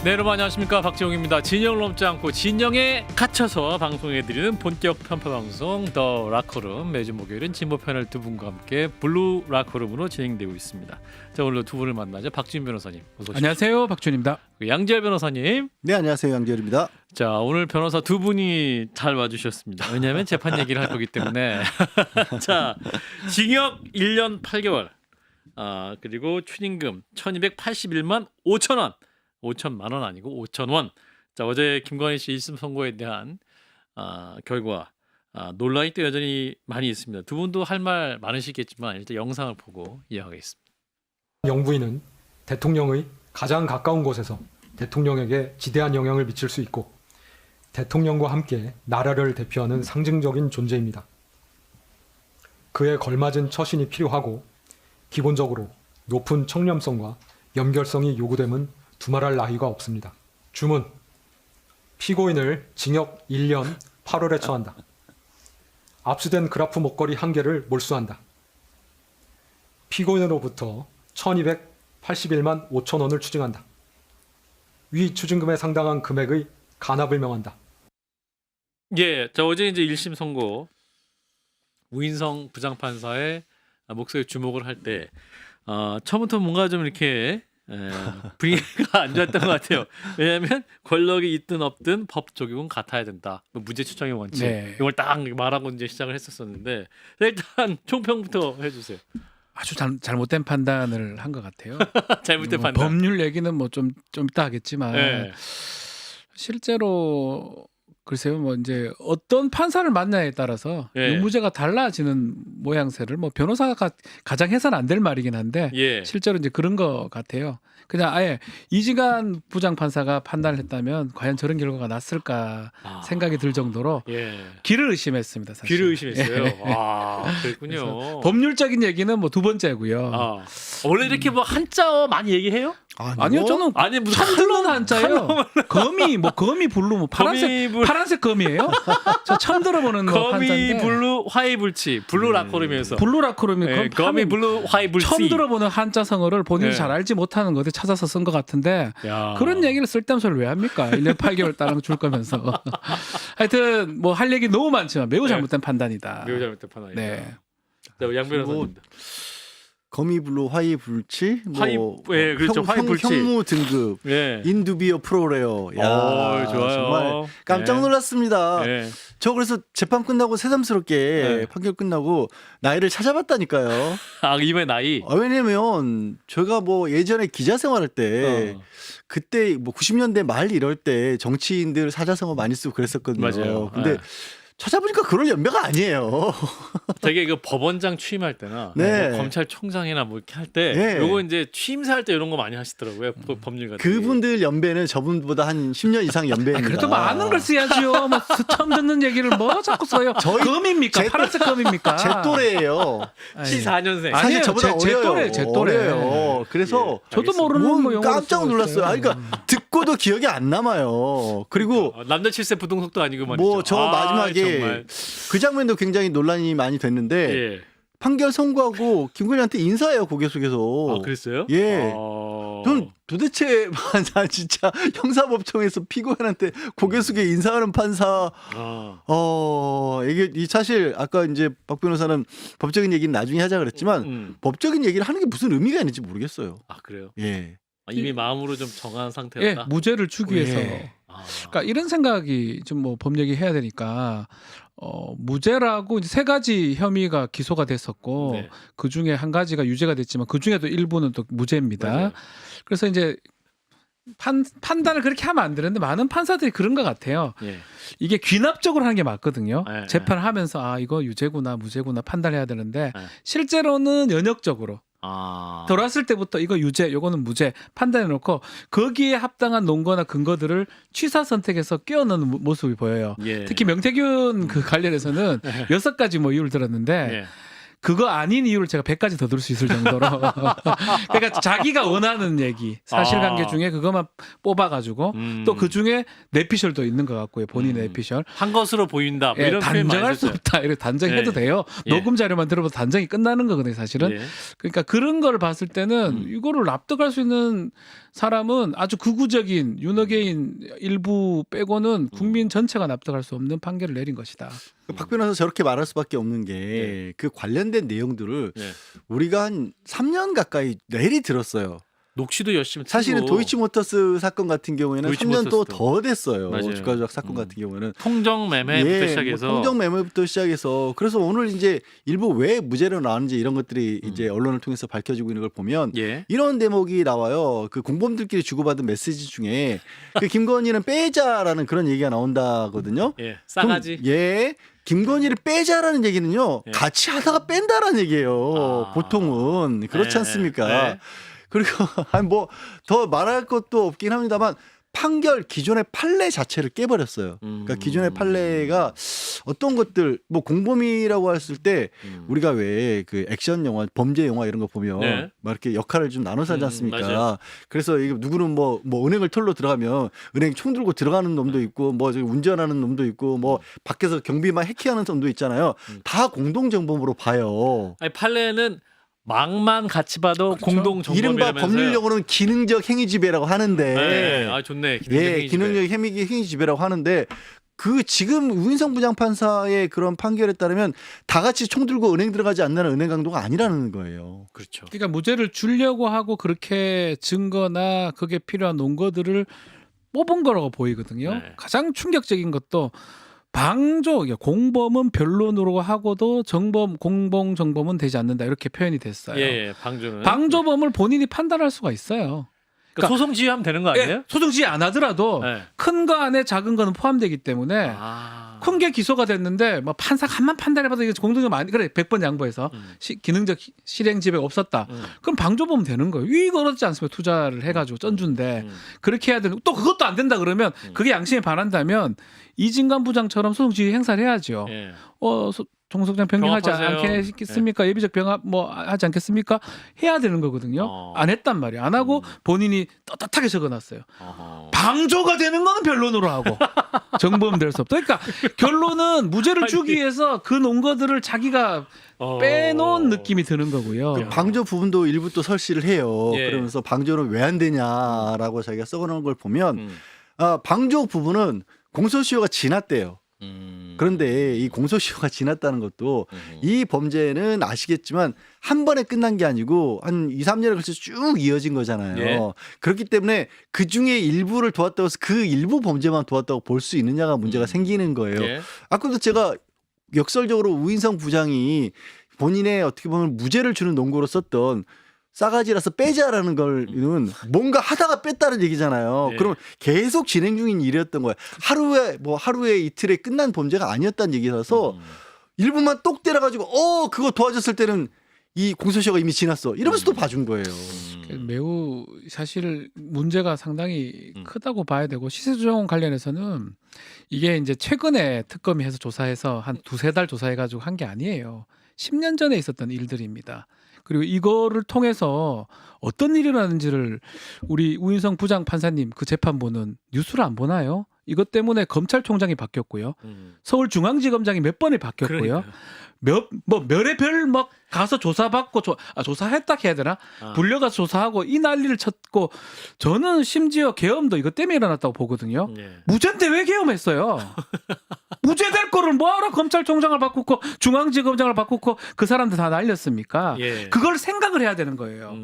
네, 여러분 안녕하십니까, 박지용입니다. 진영을 넘지 않고 진영에 갇혀서 방송해드리는 본격 편파 방송 더 라커룸, 매주 목요일은 진보 패널 두 분과 함께 블루 라커룸으로 진행되고 있습니다. 자, 오늘도 두 분을 만나죠. 박지훈 변호사님 어서 오십시오. 안녕하세요, 박준입니다. 양지열 변호사님. 네, 안녕하세요, 양지열입니다. 자, 오늘 변호사 두 분이 잘 와주셨습니다. 왜냐하면 재판 얘기를 할 거기 때문에. 자, 징역 1년 8개월, 그리고 추징금 1,281만 5천 원. 5천만 원 아니고 5천 원. 자, 어제 김건희 씨 1심 선고에 대한 결과 논란이 또 여전히 많이 있습니다. 두 분도 할 말 많으시겠지만 일단 영상을 보고 이해하겠습니다. 영부인은 대통령의 가장 가까운 곳에서 대통령에게 지대한 영향을 미칠 수 있고 대통령과 함께 나라를 대표하는 상징적인 존재입니다. 그에 걸맞은 처신이 필요하고 기본적으로 높은 청렴성과 연결성이 요구됨은 두말할 나위가 없습니다. 주문, 피고인을 징역 1년 8월에 처한다. 압수된 그라프 목걸이 1개를 몰수한다. 피고인으로부터 1,281만 5천 원을 추징한다. 위 추징금에 상당한 금액의 간합을 명한다. 예, 자, 어제 이제 1심 선고 우인성 부장판사의 목소리에 주목을 할 때 처음부터 뭔가 좀 이렇게 분위기가 안 좋았던 것 같아요. 왜냐하면 권력이 있든 없든 법 적용은 같아야 된다. 무죄 추정의 원칙. 네. 이걸 딱 말하고 이제 시작을 했었었는데 일단 총평부터 해주세요. 아주 잘못된 판단을 한 것 같아요. 잘못된 판단. 법률 얘기는 뭐 좀 이따 하겠지만 네. 실제로 글쎄요, 뭐 이제 어떤 판사를 만나에 따라서 예. 유무죄가 달라지는 모양새를 뭐 변호사가 가장 해서는 안 될 말이긴 한데 예. 실제로 이제 그런 것 같아요. 그냥 아예 이지간 부장 판사가 판단을 했다면 과연 저런 결과가 났을까 생각이 들 정도로 예. 귀를 의심했습니다. 사실. 귀를 의심했어요. 예. 와, 그랬군요. 법률적인 얘기는 뭐 두 번째고요. 원래 이렇게 뭐 한자 많이 얘기해요? 아니요, 저는 아니 무슨 처음 들은 한자예요. 거미 블루 뭐 파란색 거미예요? 저 처음 들어보는 뭐 거미 한자인데. 블루 화이불치 블루 라커룸에서 블루 라커룸이 예, 거미 블루 화이불치 처음 들어보는 한자 성어를 본인이 네. 잘 알지 못하는 것에 찾아서 쓴 것 같은데 야. 그런 얘기를 쓸데없는 소리를 왜 합니까? 1년 8개월 따랑 줄 거면서. 하여튼 뭐 할 얘기 너무 많지만 매우 잘못된 판단이다. 매우 잘못된 판단이다. 네. 자, 양 변호사님. 거미블루, 화이불치, 예, 그렇죠. 화이불치. 형무 등급, 예. 인두비어 프로레어. 야, 좋아요. 정말 깜짝 네. 놀랐습니다. 예. 저 그래서 재판 끝나고 새삼스럽게 네. 판결 끝나고 나이를 찾아봤다니까요. 이번에 나이. 왜냐면 제가 뭐 예전에 기자 생활할 때 그때 뭐 90년대 말 이럴 때 정치인들 사자성어 많이 쓰고 그랬었거든요. 맞아요. 근데 예. 찾아보니까 그럴 연배가 아니에요. 되게 그 법원장 취임할 때나 네. 뭐 검찰총장이나 뭐 이렇게 할 때 네. 요거 이제 취임사할 때 이런 거 많이 하시더라고요. 법률가. 그분들 연배는 저분보다 한 10년 이상 연배입니다. 그래도 많은 걸 써야죠. 뭐 처음 듣는 얘기를 뭐 자꾸 써요. 검입니까? 파란색 검입니까? 제 또래예요. 74년생. 아니, 사실 저보다 제 어려요. 또래, 제 또래. 어려요. 그래서 저도 모르는 뭐 영어로 깜짝 쓰고 놀랐어요. 있어요. 그러니까 듣고도 기억이 안 남아요. 그리고 남자 7세 부동석도 아니고 말이죠. 뭐 저 마지막에 정말. 그 장면도 굉장히 논란이 많이 됐는데 예. 판결 선고하고 김건희한테 인사해요, 고개 숙여서. 그랬어요? 예. 전 도대체 나 진짜 형사법정에서 피고인한테 고개 숙여 인사하는 판사. 이게 사실 아까 이제 박 변호사는 법적인 얘기는 나중에 하자 그랬지만 법적인 얘기를 하는 게 무슨 의미가 있는지 모르겠어요. 그래요? 예. 이미 마음으로 좀 정한 예, 상태였다. 무죄를 주기 위해서. 예. 그러니까 이런 생각이 좀 뭐 법 얘기 해야 되니까 무죄라고 이제 세 가지 혐의가 기소가 됐었고 네. 그 중에 한 가지가 유죄가 됐지만 그 중에도 일부는 또 무죄입니다. 맞아요. 그래서 이제 판단을 그렇게 하면 안 되는데 많은 판사들이 그런 것 같아요. 예. 이게 귀납적으로 하는 게 맞거든요. 네, 재판을 하면서 이거 유죄구나 무죄구나 판단해야 되는데 네. 실제로는 연역적으로 돌아왔을 때부터 이거 유죄, 요거는 무죄 판단해놓고 거기에 합당한 논거나 근거들을 취사 선택해서 끼워넣는 모습이 보여요. 예. 특히 명태균 그 관련해서는 6가지 뭐 이유를 들었는데 예. 그거 아닌 이유를 제가 100가지 더 들 수 있을 정도로 그러니까 자기가 원하는 얘기 사실관계 중에 그것만 뽑아가지고 또 그 중에 내피셜도 있는 것 같고요. 본인의 내피셜 한 것으로 보인다. 뭐 이런 표현 많이 단정할 수 썼어요. 없다. 이렇게 단정해도 예. 돼요. 예. 녹음 자료만 들어봐도 단정이 끝나는 거거든요. 사실은. 예. 그러니까 그런 걸 봤을 때는 이거를 납득할 수 있는 사람은 아주 극우적인 윤어게인 일부 빼고는 국민 전체가 납득할 수 없는 판결을 내린 것이다. 박 변호사 저렇게 말할 수밖에 없는 게 그 관련된 내용들을 네. 우리가 한 3년 가까이 내리 들었어요. 녹취도 열심히 사실은 틀고 도이치모터스 사건 같은 경우에는 3년 또 도이치모터스도. 더 됐어요. 맞아요. 주가 조작 사건 같은 경우에는 통정 매매부터 시작해서 통정 매매부터 시작해서 그래서 오늘 이제 일부 왜 무죄로 나왔는지 이런 것들이 이제 언론을 통해서 밝혀지고 있는 걸 보면 예. 이런 대목이 나와요. 그 공범들끼리 주고받은 메시지 중에 그 김건희는 빼자라는 그런 얘기가 나온다거든요. 예. 싸가지. 그럼 예. 김건희를 빼자라는 얘기는요. 예. 같이 하다가 뺀다라는 얘기예요. 아. 보통은 그렇지 네, 않습니까? 네. 그리고 뭐 더 말할 것도 없긴 합니다만 판결 기존의 판례 자체를 깨버렸어요. 그러니까 기존의 판례가 어떤 것들 뭐 공범이라고 했을 때 우리가 왜 그 액션 영화, 범죄 영화 이런 거 보면 네. 막 이렇게 역할을 좀 나눠서 하지 않습니까? 맞아요. 그래서 이게 누구는 뭐 은행을 털러 들어가면 은행 총 들고 들어가는 놈도 있고 뭐 저기 운전하는 놈도 있고 뭐 밖에서 경비만 해킹하는 놈도 있잖아요. 다 공동 정범으로 봐요. 아니 판례는 망만 같이 봐도 그렇죠. 공동 이른바 정범이라면서요. 법률 용어로는 기능적 행위 지배라고 하는데 네. 아 좋네. 예, 기능적 행위 지배라고 하는데 그 지금 우인성 부장판사의 그런 판결에 따르면 다 같이 총 들고 은행 들어가지 않는 은행 강도가 아니라는 거예요. 그렇죠. 그러니까 무죄를 주려고 하고 그렇게 증거나 그게 필요한 논거들을 뽑은 거라고 보이거든요. 네. 가장 충격적인 것도 방조, 공범은 변론으로 하고도 정범, 공범, 정범은 되지 않는다 이렇게 표현이 됐어요. 예, 방조는. 방조범을 본인이 판단할 수가 있어요. 그러니까 소송 지휘하면 되는 거 아니에요? 예, 소송 지휘 안 하더라도 네. 큰 거 안에 작은 거는 포함되기 때문에 아. 큰 게 기소가 됐는데 뭐 판사가 한만 판단해봐도 이게 공동정 많이 그래 100번 양보해서 기능적 실행 지배가 없었다. 그럼 방조범 되는 거예요. 이거 그렇지 않습니까? 투자를 해가지고 쩐주인데 그렇게 해야 되는 또 그것도 안 된다 그러면 그게 양심에 반한다면 이진관 부장처럼 소송 지휘 행사를 해야죠. 예. 정석장 변경하지 병합하세요. 않겠습니까? 예비적 병합 뭐 하지 않겠습니까? 해야 되는 거거든요. 안 했단 말이에요. 안 하고 본인이 떳떳하게 적어놨어요. 어허. 방조가 되는 거는 변론으로 하고 정범 될 수 없다. 그러니까 결론은 무죄를 주기 위해서 그 논거들을 자기가 빼놓은 느낌이 드는 거고요. 그 방조 부분도 일부 또 설시를 해요. 예. 그러면서 방조는 왜 안 되냐라고 자기가 써놓은 걸 보면 방조 부분은 공소시효가 지났대요. 그런데 이 공소시효가 지났다는 것도 이 범죄는 아시겠지만 한 번에 끝난 게 아니고 한 2, 3년에 걸쳐서 쭉 이어진 거잖아요. 예. 그렇기 때문에 그중에 일부를 도왔다고 해서 그 일부 범죄만 도왔다고 볼 수 있느냐가 문제가 생기는 거예요. 예. 아까도 제가 역설적으로 우인성 부장이 본인의 어떻게 보면 무죄를 주는 논거로 썼던 싸가지라서 빼자라는 걸는 뭔가 하다가 뺐다는 얘기잖아요. 예. 그럼 계속 진행 중인 일이었던 거야. 하루에 이틀에 끝난 범죄가 아니었다는 얘기라서 일부만 똑 때려가지고 그거 도와줬을 때는 이 공소시효가 이미 지났어. 이러면서 또 봐준 거예요. 매우 사실 문제가 상당히 크다고 봐야 되고 시세조정 관련해서는 이게 이제 최근에 특검이 해서 조사해서 한 두세 달 조사해가지고 한 게 아니에요. 10년 전에 있었던 일들입니다. 그리고 이거를 통해서 어떤 일이 일어나는지를 우리 우인성 부장 판사님 그 재판부는 뉴스를 안 보나요? 이것 때문에 검찰총장이 바뀌었고요. 서울중앙지검장이 몇 번이 바뀌었고요. 별의별 막 가서 조사받고 조사했다 해야 되나? 불려가서 조사하고 이 난리를 쳤고 저는 심지어 계엄도 이것 때문에 일어났다고 보거든요. 예. 무죄인데 왜 계엄했어요? 무죄될 거를 뭐하러 검찰총장을 바꾸고 중앙지검장을 바꾸고 그 사람들 다 날렸습니까? 예. 그걸 생각을 해야 되는 거예요.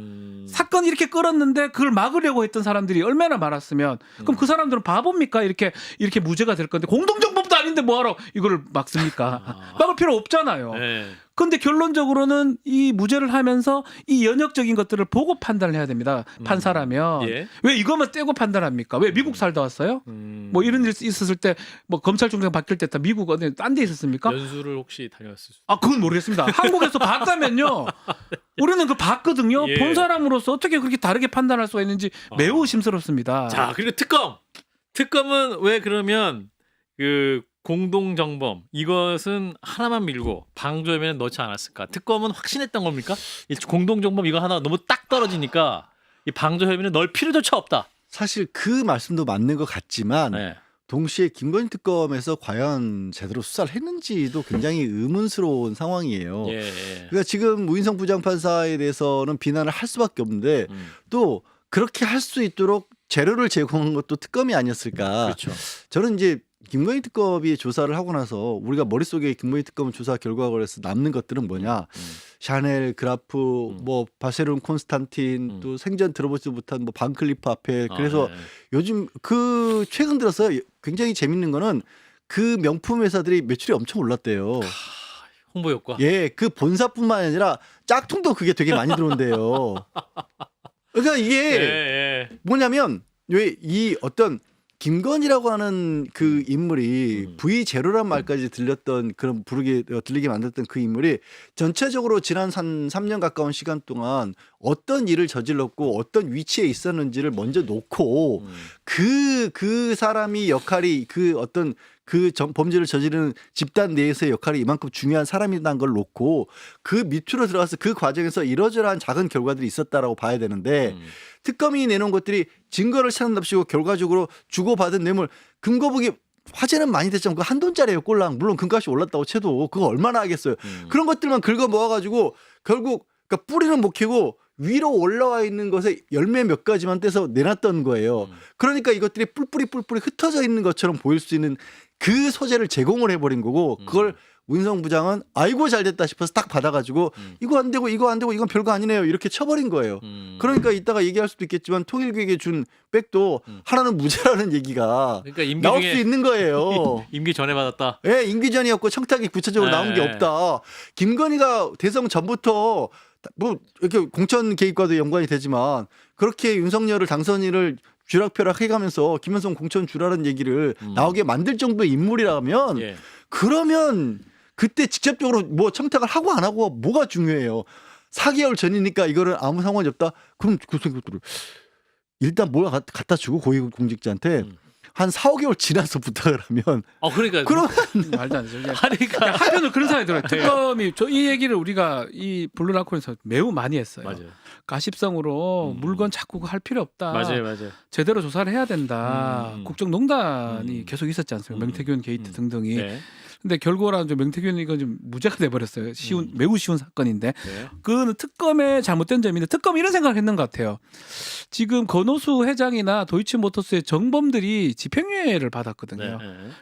사건 이렇게 끌었는데 그걸 막으려고 했던 사람들이 얼마나 많았으면 그럼 그 사람들은 바보입니까? 이렇게 무죄가 될 건데 공동정범도 아닌데 뭐하러 이걸 막습니까? 막을 필요 없잖아요. 예. 근데 결론적으로는 이 무죄를 하면서 이 연역적인 것들을 보고 판단을 해야 됩니다. 판사라면. 예. 왜 이것만 떼고 판단합니까? 왜 미국 살다 왔어요? 뭐 이런 일 있었을 때 뭐 검찰총장 바뀔 때 다 미국 어디 딴 데 있었습니까? 연수를 혹시 다녀왔을 수? 그건 모르겠습니다. 한국에서 봤다면요. 우리는 그 봤거든요. 예. 본 사람으로서 어떻게 그렇게 다르게 판단할 수가 있는지 매우 심스럽습니다. 자, 그리고 특검은 왜 그러면 그 공동정범 이것은 하나만 밀고 방조혐의는 넣지 않았을까? 특검은 확신했던 겁니까? 이 공동정범 이거 하나 너무 딱 떨어지니까 이 방조혐의는 넣을 필요조차 없다. 사실 그 말씀도 맞는 것 같지만 네. 동시에 김건희 특검에서 과연 제대로 수사를 했는지도 굉장히 의문스러운 상황이에요. 예. 그러니까 지금 우인성 부장판사에 대해서는 비난을 할 수밖에 없는데 또 그렇게 할 수 있도록 재료를 제공한 것도 특검이 아니었을까. 그렇죠. 저는 이제 김건희 특검이 조사를 하고 나서 우리가 머릿속에 김건희 특검 조사 결과에서 남는 것들은 뭐냐. 샤넬, 그라프, 뭐 바세론 콘스탄틴 또 생전 들어보지도 못한 뭐 반클리프 앞에 그래서 네. 요즘 그 최근 들어서 굉장히 재밌는 거는 그 명품 회사들이 매출이 엄청 올랐대요. 홍보 효과. 예, 그 본사뿐만 아니라 짝퉁도 그게 되게 많이 들어온대요. 그러니까 이게 예. 뭐냐면 왜 이 어떤 김건희라고 하는 그 인물이 V0란 말까지 들렸던 그런 들리게 만들었던 그 인물이 전체적으로 지난 한 3년 가까운 시간 동안 어떤 일을 저질렀고 어떤 위치에 있었는지를 먼저 놓고 그 사람이 역할이 그 어떤 그 범죄를 저지르는 집단 내에서의 역할이 이만큼 중요한 사람이라는 걸 놓고 그 밑으로 들어가서 그 과정에서 이러저러한 작은 결과들이 있었다라고 봐야 되는데 특검이 내놓은 것들이 증거를 찾는답시고 결과적으로 주고받은 뇌물 금거북이 화제는 많이 됐지만 그거 한 돈짜리예요 꼴랑. 물론 금값이 올랐다고 쳐도 그거 얼마나 하겠어요. 그런 것들만 긁어 모아가지고 결국 그러니까 뿌리는 못 캐고 위로 올라와 있는 것에 열매 몇 가지만 떼서 내놨던 거예요. 그러니까 이것들이 뿔뿔이 흩어져 있는 것처럼 보일 수 있는 그 소재를 제공을 해버린 거고 그걸 우인성 부장은 아이고 잘 됐다 싶어서 딱 받아가지고 이거 안 되고 이건 별거 아니네요 이렇게 쳐버린 거예요. 그러니까 이따가 얘기할 수도 있겠지만 통일교에게 준 백도 하나는 무죄라는 얘기가 그러니까 임기 나올 중에 수 있는 거예요. 임기 전에 받았다. 예, 임기 전이었고 청탁이 구체적으로 나온 게 없다. 김건희가 대선 전부터 뭐 이렇게 공천 개입과도 연관이 되지만 그렇게 윤석열을 당선인을 쥐락펴락 해가면서 김현성 공천 주라는 얘기를 나오게 만들 정도의 인물이라면 예. 그러면 그때 직접적으로 뭐 청탁을 하고 안 하고 뭐가 중요해요. 4개월 전이니까 이거는 아무 상관이 없다. 그럼 그 생각들을 일단 뭘 갖다 주고 고위공직자한테 한 4, 5개월 지나서 부탁을 하면 그러니까 그러면 말도 안 되죠. 그러니까 한편으로 그런 생각이 들어요. 특검이 이 얘기를 우리가 이 블루라콘에서 매우 많이 했어요. 맞아요. 가십성으로 물건 자꾸 할 필요 없다. 맞아요. 제대로 조사를 해야 된다. 국정농단이 계속 있었지 않습니까? 명태균 게이트 등등이. 네. 근데 결과는 좀 명태균 이건 좀 무죄가 돼 버렸어요. 매우 쉬운 사건인데. 네. 그거는 특검의 잘못된 점인데 특검이 이런 생각을 했는 것 같아요. 지금 건호수 회장이나 도이치모터스의 정범들이 집행유예를 받았거든요. 네.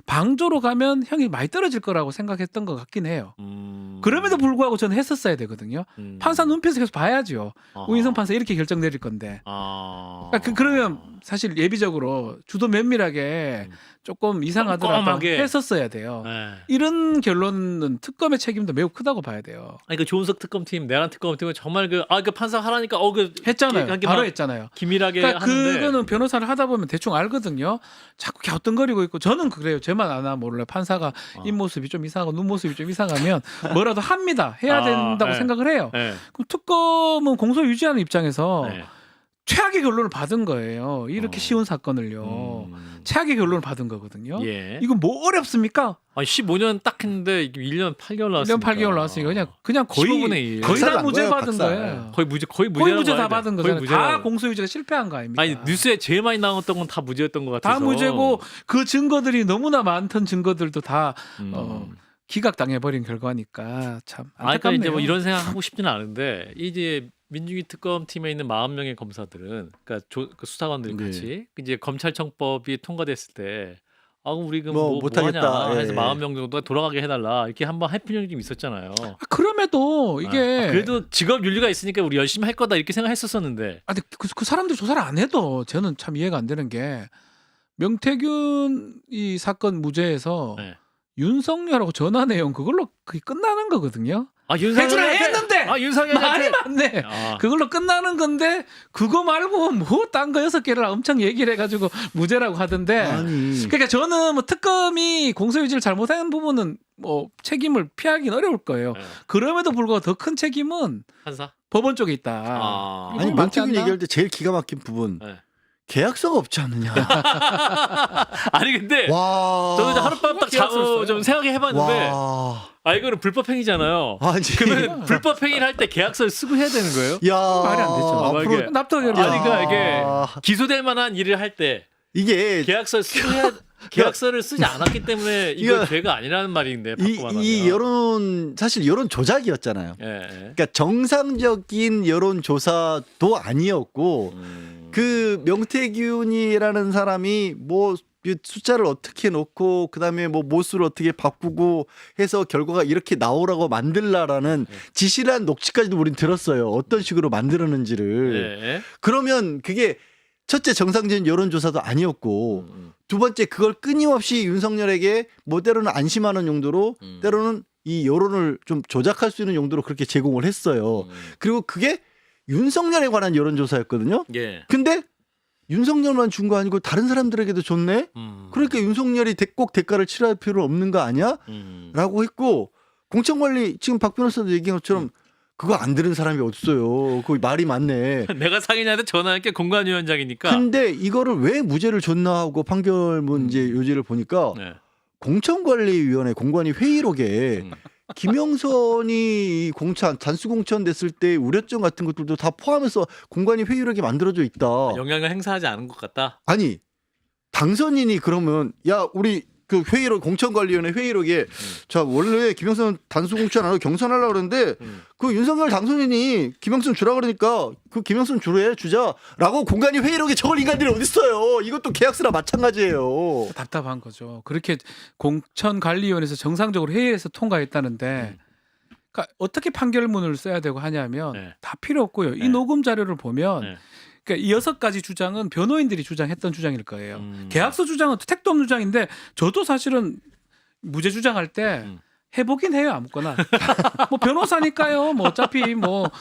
방조로 가면 형이 많이 떨어질 거라고 생각했던 것 같긴 해요. 그럼에도 불구하고 저는 했었어야 되거든요. 판사 눈빛을 계속 봐야죠. 우인성 판사 이렇게 결정 내릴 건데. 그러니까 그러면 사실 예비적으로 주도 면밀하게 조금 이상하더라도 꼼꼼하게. 했었어야 돼요. 네. 이런 결론은 특검의 책임도 매우 크다고 봐야 돼요. 아니 그 조은석 특검팀, 내란 특검팀은 정말 그 판사 하라니까 했잖아요. 이렇게 바로 막 했잖아요. 기밀하게 그러니까 하는데 그거는 변호사를 하다 보면 대충 알거든요. 자꾸 갸우뚱거리고 있고 저는 그래요. 쟤만 안 하면 몰라요. 판사가 입모습이 좀 이상하고 눈모습이 좀 이상하면 뭐라도 합니다. 해야 된다고 네. 생각을 해요. 네. 그럼 특검은 공소 유지하는 입장에서 네. 최악의 결론을 받은 거예요. 이렇게 쉬운 사건을요. 최악의 결론을 받은 거거든요. 예. 이거 뭐 어렵습니까? 15년 딱 했는데 이게 1년 8개월 나왔으니까. 1년 8개월 나왔으니까 그냥 거의 15분의 1. 거의 다 박살 무죄 난 거예요, 받은 박살. 거예요. 거의 무죄 거의 무죄 다 받은 거잖아요. 다 공소 유지가 실패한 거 아닙니까? 아니 뉴스에 제일 많이 나왔던 건 다 무죄였던 것 같아서. 다 무죄고 그 증거들이 너무나 많던 증거들도 다 기각당해 버린 결과니까 참 그러니까 안타깝네요. 이제 뭐 이런 생각 하고 싶지는 않은데 이제 민중위 특검팀에 있는 40명의 검사들은 그러니까 그 수사관들이 네. 같이 이제 검찰청법이 통과됐을 때 우리 뭐 못하겠다. 하냐 해서 예. 40명 정도가 돌아가게 해달라 이렇게 한번 해피형이 좀 있었잖아요. 그럼에도 이게 그래도 직업 윤리가 있으니까 우리 열심히 할 거다 이렇게 생각했었었는데. 근데 그 사람들 조사를 안 해도 저는 참 이해가 안 되는 게 명태균 이 사건 무죄에서 네. 윤석열하고 전화 내용 그걸로 그게 끝나는 거거든요. 윤석열 했는데 윤석열 말이 많네. 그걸로 끝나는 건데 그거 말고 뭐 딴 거 6개를 엄청 얘기를 해가지고 무죄라고 하던데. 아니 그러니까 저는 뭐 특검이 공소유지를 잘못한 부분은 뭐 책임을 피하기는 어려울 거예요. 네. 그럼에도 불구하고 더 큰 책임은 판사. 법원 쪽에 있다. 아니 맞지 명태균 않나? 얘기할 때 제일 기가 막힌 부분 네. 계약서가 없지 않느냐. 아니 근데 와. 저도 이제 하룻밤 딱 자고 좀 생각해 해봤는데 와. 이거는 불법행위잖아요. 아니. 그러면 불법행위를 할 때 계약서를 쓰고 해야 되는 거예요? 야. 말이 안 되죠. 앞으로 납득이 아니 어려워. 그러니까 이게 기소될 만한 일을 할 때 이게 계약서를 쓰고 해야 계약서를 쓰지 않았기 때문에 이거 이거- 죄가 아니라는 말인데 바꿔 말하면. 이 여론 사실 여론 조작이었잖아요. 예. 그러니까 정상적인 여론 조사도 아니었고 그 명태균이라는 사람이 뭐 숫자를 어떻게 놓고 그다음에 뭐 모수를 어떻게 바꾸고 해서 결과가 이렇게 나오라고 만들라라는 지시를 한 녹취까지도 우린 들었어요. 어떤 식으로 만들었는지를. 네. 그러면 그게 첫째 정상적인 여론조사도 아니었고 두 번째 그걸 끊임없이 윤석열에게 뭐 때로는 안심하는 용도로 때로는 이 여론을 좀 조작할 수 있는 용도로 그렇게 제공을 했어요. 그리고 그게 윤석열에 관한 여론조사였거든요. 예. 근데 윤석열만 준 거 아니고 다른 사람들에게도 줬네? 그러니까 윤석열이 꼭 대가를 치러야 할 필요 없는 거 아니야? 라고 했고 공천관리 지금 박 변호사도 얘기한 것처럼 그거 안 들은 사람이 없어요. 그 말이 맞네. 내가 상인한테 전화할게 공관위원장이니까. 근데 이거를 왜 무죄를 줬나 하고 판결문 이제 요지를 보니까 네. 공천관리위원회 공관위 회의록에 김영선이 단수 공천 됐을 때 우려점 같은 것들도 다 포함해서 공관위 회의록에 만들어져 있다. 영향을 행사하지 않은 것 같다. 아니 당선인이 그러면 야 우리 그 회의록 공천관리위원회 회의록에 자 원래 김영선 단수 공천 안 하고 경선하려고 그러는데 그 윤석열 당선인이 김영선 주라 그러니까 그 김영선 주자라고 공관위 회의록에 적을 인간들이 어디 있어요? 이것도 계약서랑 마찬가지예요. 답답한 거죠. 그렇게 공천관리위원회에서 정상적으로 회의해서 통과했다는데 그러니까 어떻게 판결문을 써야 되고 하냐면 네. 다 필요 없고요. 네. 이 녹음 자료를 보면 네. 그러니까 이 6가지 주장은 변호인들이 주장했던 주장일 거예요. 계약서 주장은 택도 없는 주장인데 저도 사실은 무죄 주장할 때 해보긴 해요. 아무거나. 뭐 변호사니까요. 뭐 어차피 뭐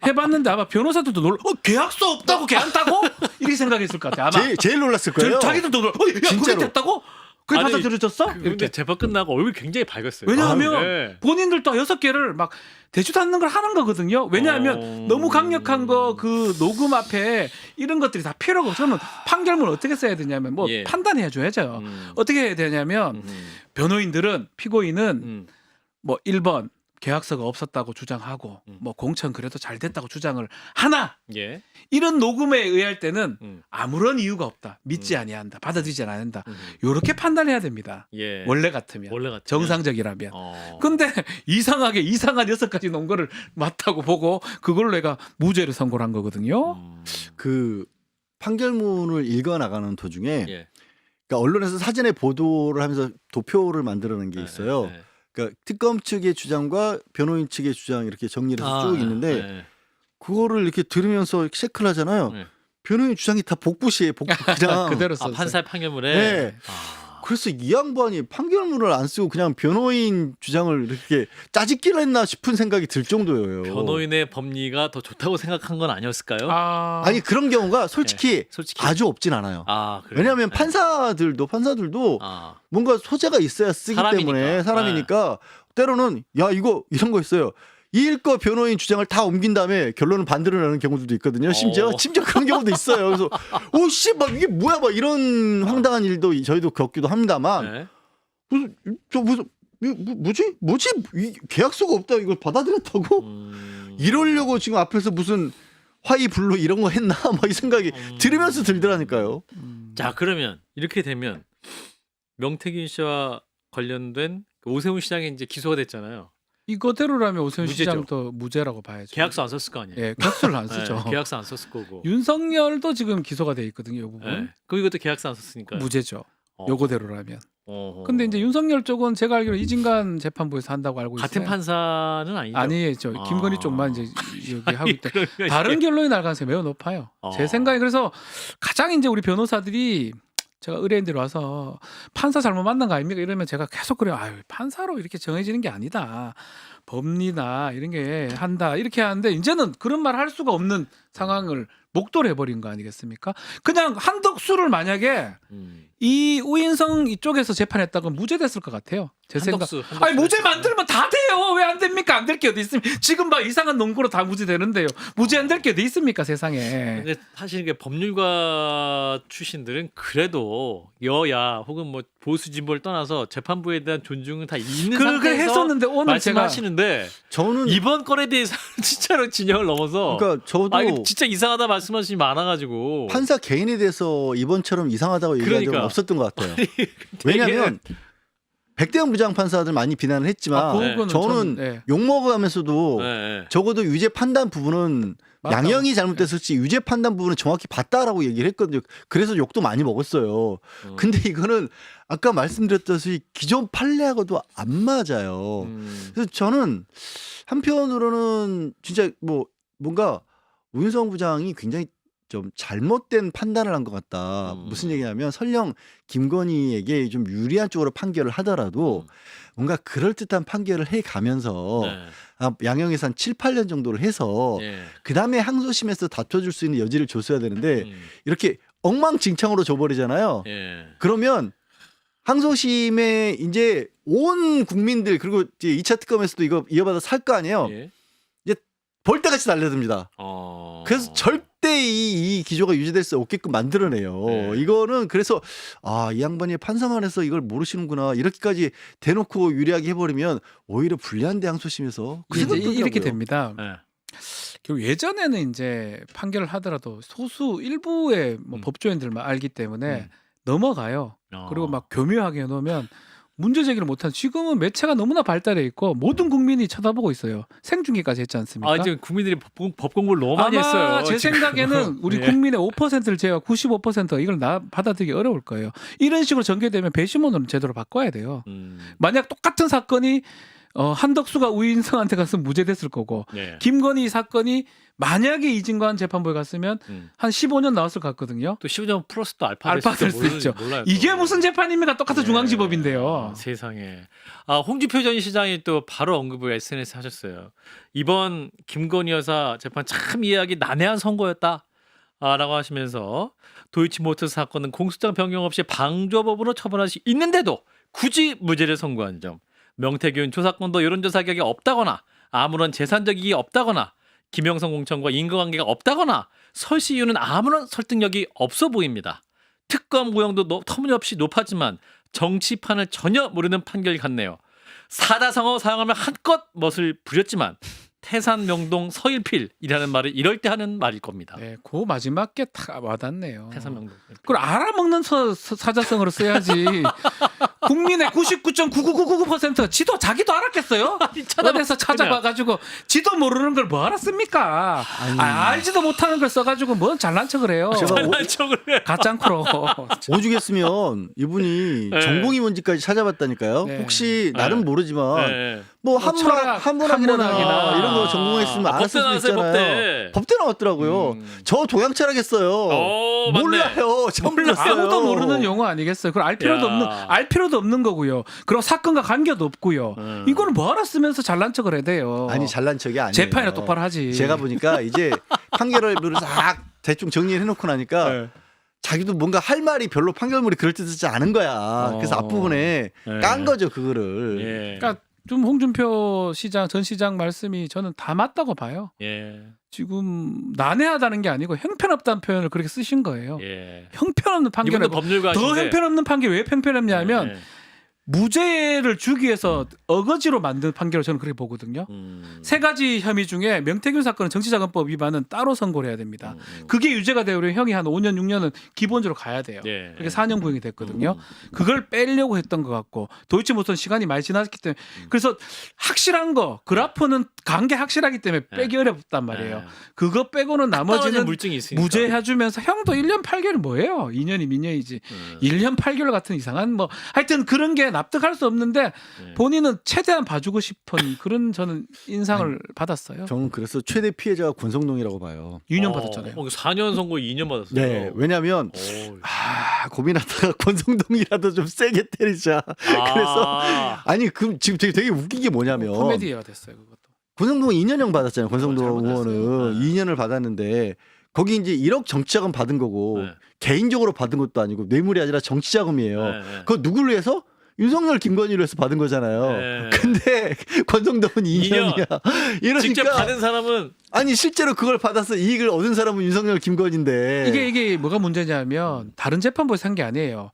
해봤는데 아마 변호사들도 계약서 없다고 걔한다고 이렇게 생각했을 것 같아요. 아마 제일 놀랐을 거예요. 자기들도 야, 그게 진짜로. 됐다고? 그게 아니, 받아들여졌어? 근데 이렇게. 재판 끝나고 얼굴이 굉장히 밝았어요. 왜냐하면 네. 본인들도 6개를 막 대주도 않는 걸 하는 거거든요. 왜냐하면 너무 강력한 거 그 녹음 앞에 이런 것들이 다 필요가 없어. 저는 판결문 어떻게 써야 되냐면 뭐 예. 판단해 줘야죠. 어떻게 해야 되냐면 변호인들은 피고인은 뭐 1번 계약서가 없었다고 주장하고 뭐 공천 그래도 잘 됐다고 주장을 하나 예. 이런 녹음에 의할 때는 아무런 이유가 없다. 믿지 아니한다. 받아들이지 않는다. 이렇게 판단해야 됩니다. 예. 원래 같으면. 원래 같으면. 정상적이라면. 근데 이상하게 이상한 6가지 놓은 거를 맞다고 보고 그걸로 내가 무죄를 선고를 한 거거든요. 그 판결문을 읽어 나가는 도중에 예. 그러니까 언론에서 사전에 보도를 하면서 도표를 만들어낸 게 있어요. 네. 그러니까 특검 측의 주장과 변호인 측의 주장 이렇게 정리를 해서 쭉 있는데 네. 그거를 이렇게 들으면서 체크를 하잖아요. 네. 변호인 주장이 다 복붙이에요. 그냥 그대로 아, 썼어요. 판사의 판결문에. 네. 그래서 이 양반이 판결문을 안 쓰고 그냥 변호인 주장을 이렇게 짜집기를 했나 싶은 생각이 들 정도예요. 변호인의 법리가 더 좋다고 생각한 건 아니었을까요? 아니 그런 경우가 솔직히, 솔직히. 아주 없진 않아요. 그래요? 왜냐하면 네. 판사들도 뭔가 소재가 있어야 쓰기 사람이니까. 때문에 사람이니까 때로는 야 이거 이런 거 있어요. 이일거 변호인 주장을 다 옮긴 다음에 결론은 반대로 나는 경우들도 있거든요. 심지어 그런 경우도 있어요. 그래서 오씨 막 이게 뭐야 막 이런 황당한 일도 저희도 겪기도 합니다만 네. 뭐지 이 계약서가 없다 이걸 받아들였다고 이러려고 지금 앞에서 무슨 화의 불로 이런 거 했나 막 이 생각이 들으면서 들더라니까요. 자, 그러면 이렇게 되면 명태균 씨와 관련된 그 오세훈 시장이 이제 기소가 됐잖아요. 이거대로라면 오세훈 무죄죠. 시장도 무죄라고 봐야죠. 계약서 안 썼을 거 아니에요. 예, 계약서를 안 쓰죠. 네, 계약서 안 썼을 거고. 윤석열도 지금 기소가 돼 있거든요. 이 부분. 네. 그 이것도 계약서 안 썼으니까. 무죄죠. 요거대로라면. 어허. 근데 이제 윤석열 쪽은 제가 알기로 이진관 재판부에서 한다고 알고 있어요. 같은 판사는 아니죠. 아니에요. 저 김건희 쪽만 이제 여기 하고 있다. 그러니까 다른 결론이 날 가능성이 매우 높아요. 제 생각에 그래서 가장 이제 우리 변호사들이 제가 의뢰인들이 와서 판사 잘못 만난 거 아닙니까? 이러면 제가 계속 그래요. 아유, 판사로 이렇게 정해지는 게 아니다. 법리나 이런 게 한다. 이렇게 하는데 이제는 그런 말 할 수가 없는 상황을 목도를 해버린 거 아니겠습니까? 그냥 한덕수를 만약에 이 우인성 이쪽에서 재판했다면 무죄됐을 것 같아요. 제 생각. 아니 무죄 만들면 다 돼요. 왜 안 됩니까? 안 될 게 어디 있습니까? 지금 봐 이상한 논거로 다 무죄되는데요. 무죄 안 될 게 어디 있습니까? 세상에. 근데 사실 이게 법률가 출신들은 그래도 여야 혹은 뭐 보수 진보를 떠나서 재판부에 대한 존중은 다 있는 그렇게 상태에서 했었는데 오늘 제가 말씀하시는데 저는 이번 건에 대해서 진짜로 진영을 넘어서 그러니까 저도 이거 진짜 이상하다 말씀하시는 많아가지고 판사 개인에 대해서 이번처럼 이상하다고 얘기한 적은 그러니까. 없었던 것 같아요. 왜냐하면 백대영 부장판사들 많이 비난을 했지만 그거는 저는 네. 욕먹어가면서도 네. 적어도 유죄 판단 부분은 맞다고. 양형이 잘못됐을지 유죄 판단 부분은 정확히 봤다라고 얘기를 했거든요. 그래서 욕도 많이 먹었어요. 근데 이거는 아까 말씀드렸듯이 기존 판례하고도 안 맞아요. 그래서 저는 한편으로는 진짜 뭐 뭔가 우윤성 부장이 굉장히 좀 잘못된 판단을 한 것 같다. 무슨 얘기냐면 설령 김건희에게 좀 유리한 쪽으로 판결을 하더라도 뭔가 그럴듯한 판결을 해가면서 네. 양형에서 한 7, 8년 정도를 해서 예. 그다음에 항소심에서 다퉈줄 수 있는 여지를 줬어야 되는데 이렇게 엉망진창으로 줘버리잖아요. 예. 그러면 항소심에 이제 온 국민들 그리고 이제 2차 특검에서도 이거 이어받아 살 거 아니에요. 예. 벌떼같이 달려듭니다. 그래서 절대 이 기조가 유지될 수 없게끔 만들어내요. 네. 이거는 그래서 이 양반이 판사만 해서 이걸 모르시는구나 이렇게까지 대놓고 유리하게 해버리면 오히려 불리한데 항소심에서 그 이제 생각도 이렇게 들더라고요. 됩니다. 예. 결국 예전에는 이제 판결을 하더라도 소수 일부의 뭐 법조인들만 알기 때문에 넘어가요. 그리고 막 교묘하게 해놓으면 문제 제기를 못한. 지금은 매체가 너무나 발달해 있고 모든 국민이 쳐다보고 있어요. 생중계까지 했지 않습니까? 아, 이제 국민들이 법 공부를 너무 많이 아마 했어요. 제 지금. 생각에는 우리 예. 국민의 5%를 제외한 95% 이걸 받아들이기 어려울 거예요. 이런 식으로 전개되면 배심원으로 제도로 바꿔야 돼요. 만약 똑같은 사건이 한덕수가 우인성한테 갔으면 무죄됐을 거고 예. 김건희 사건이 만약에 이진관 재판부에 갔으면 한 15년 나왔을 것 같거든요. 또 15년 플러스도 알파 될 수 있죠. 몰라요, 이게 또. 무슨 재판입니까? 똑같은 예. 중앙지법인데요. 세상에. 홍준표 전 시장이 또 바로 언급을 SNS에 하셨어요. 이번 김건희 여사 재판 참 이해하기 난해한 선고였다. 라고 하시면서 도이치모터스 사건은 공소장 변경 없이 방조법으로 처벌할 수 있는데도 굳이 무죄를 선고한 점. 명태균 조사권도 여론조사 자격이 없다거나 아무런 재산적 이익이 없다거나 김영선 공천과 인과관계가 없다거나 설시 이유는 아무런 설득력이 없어 보입니다. 특검 구형도 터무니없이 높았지만 정치판을 전혀 모르는 판결 같네요. 사자성어 사용하면 한껏 멋을 부렸지만 태산 명동 서일필이라는 말을 이럴 때 하는 말일 겁니다. 네, 그 마지막 게 다 와닿네요. 태산 명동. 그걸 알아먹는 사자성어로 써야지. 국민의 99.99999% 지도 자기도 알았겠어요? 어디서 찾아봐가지고 지도 모르는 걸 뭐 알았습니까? 알지도 못하는 걸 써가지고 뭔 잘난 척을 해요. 잘난 척을 해. 가짱크로. 오죽했으면 이분이 네. 전공이 뭔지까지 찾아봤다니까요. 네. 혹시 나름 모르지만 네. 뭐 철학, 한문학이나 한문학이나 이런 거 전공했으면 알았을 수도 나왔어요, 있잖아요. 법대 나왔더라고요. 저 동양철학했어요. 맞네. 몰라요. 처음 들었어요. 아무도 모르는 용어 아니겠어요. 그걸 알 필요도 없는 거고요. 그리고 사건과 관계도 없고요. 이거는 뭐 알았으면서 잘난 척을 해야 돼요. 아니 잘난 척이 아니에요. 재판이나 똑바로 하지. 제가 보니까 이제 판결을 싹 대충 정리해놓고 나니까 네. 자기도 뭔가 할 말이 별로 판결물이 그럴듯하지 않은 거야. 그래서 앞부분에 네. 깐 거죠 그거를. 예. 그러니까 좀 홍준표 전 시장 말씀이 저는 다 맞다고 봐요. 예. 지금 난해하다는 게 아니고 형편없다는 표현을 그렇게 쓰신 거예요. 예. 형편없는 판결을 이분도 법률가 더 형편없는 판결 왜 형편없냐면 예. 무죄를 주기 위해서 어거지로 만든 판결을 저는 그렇게 보거든요. 세 가지 혐의 중에 명태균 사건은 정치자금법 위반은 따로 선고를 해야 됩니다. 그게 유죄가 되면 형이 한 5년 6년은 기본적으로 가야 돼요. 예. 그게 4년 구형이 됐거든요. 그걸 빼려고 했던 것 같고 도이치모터는 시간이 많이 지났기 때문에 그래서 확실한 거 그래프는 관계 확실하기 때문에 빼기 어렵단 말이에요. 그거 빼고는 나머지는 물증이 있으니까. 무죄 해주면서 형도 1년 8개월 뭐예요? 2년이 민년이지. 1년 8개월 같은 이상한 뭐 하여튼 그런 게 납득할 수 없는데 본인은 최대한 봐주고 싶은 그런 저는 인상을 받았어요. 저는 그래서 최대 피해자가 권성동이라고 봐요. 2년 받았잖아요. 4년 선고 2년 받았어요. 네, 왜냐하면 고민하다가 권성동이라도 좀 세게 때리자. 그래서 아니 그 지금 되게 웃긴 게 뭐냐면 코미디가 됐어요 그것도. 권성동은 2년형 받았잖아요. 권성동 잘못했어요. 의원은 2년을 받았는데 거기 이제 1억 정치자금 받은 거고 네. 개인적으로 받은 것도 아니고 뇌물이 아니라 정치자금이에요. 네. 그거 누구를 위해서? 윤석열 김건희를 해서 받은 거잖아요. 네. 근데 권성동은 2년이야. 이러니까 직접 받은 사람은 아니 실제로 그걸 받아서 이익을 얻은 사람은 윤석열 김건희인데 이게 뭐가 문제냐면 다른 재판부에서 한 게 아니에요.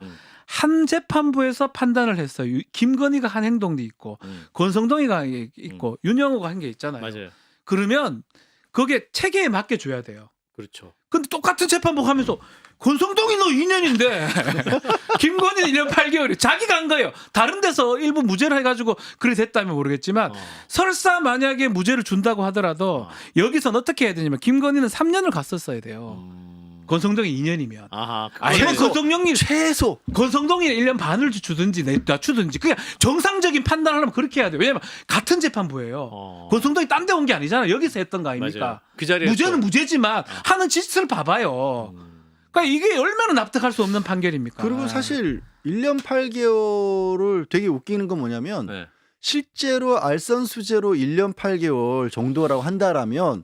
한 재판부에서 판단을 했어요. 김건희가 한 행동도 있고 권성동이가 있고 윤영호가 한 게 있잖아요. 맞아요. 그러면 그게 체계에 맞게 줘야 돼요. 그렇죠. 근데 똑같은 재판부 하면서 권성동이 너 2년인데 김건희는 1년 8개월이 자기가 한 거예요. 다른 데서 일부 무죄를 해가지고 그래 됐다면 모르겠지만 설사 만약에 무죄를 준다고 하더라도 여기서는 어떻게 해야 되냐면 김건희는 3년을 갔었어야 돼요. 권성동이 2년이면. 아하. 아니면 권성동이 최소 권성동이 1년 반을 주든지 낮추든지 그냥 정상적인 판단을 하려면 그렇게 해야 돼요. 왜냐면 같은 재판부예요. 권성동이 딴 데 온 게 아니잖아요. 여기서 했던 거 아닙니까? 맞아요. 그 자리에 무죄는 또- 무죄지만 하는 짓을 봐봐요. 그러니까 이게 얼마나 납득할 수 없는 판결입니까? 그리고 사실 1년 8개월을 되게 웃기는 건 뭐냐면 네. 실제로 알선수재로 1년 8개월 정도라고 한다라면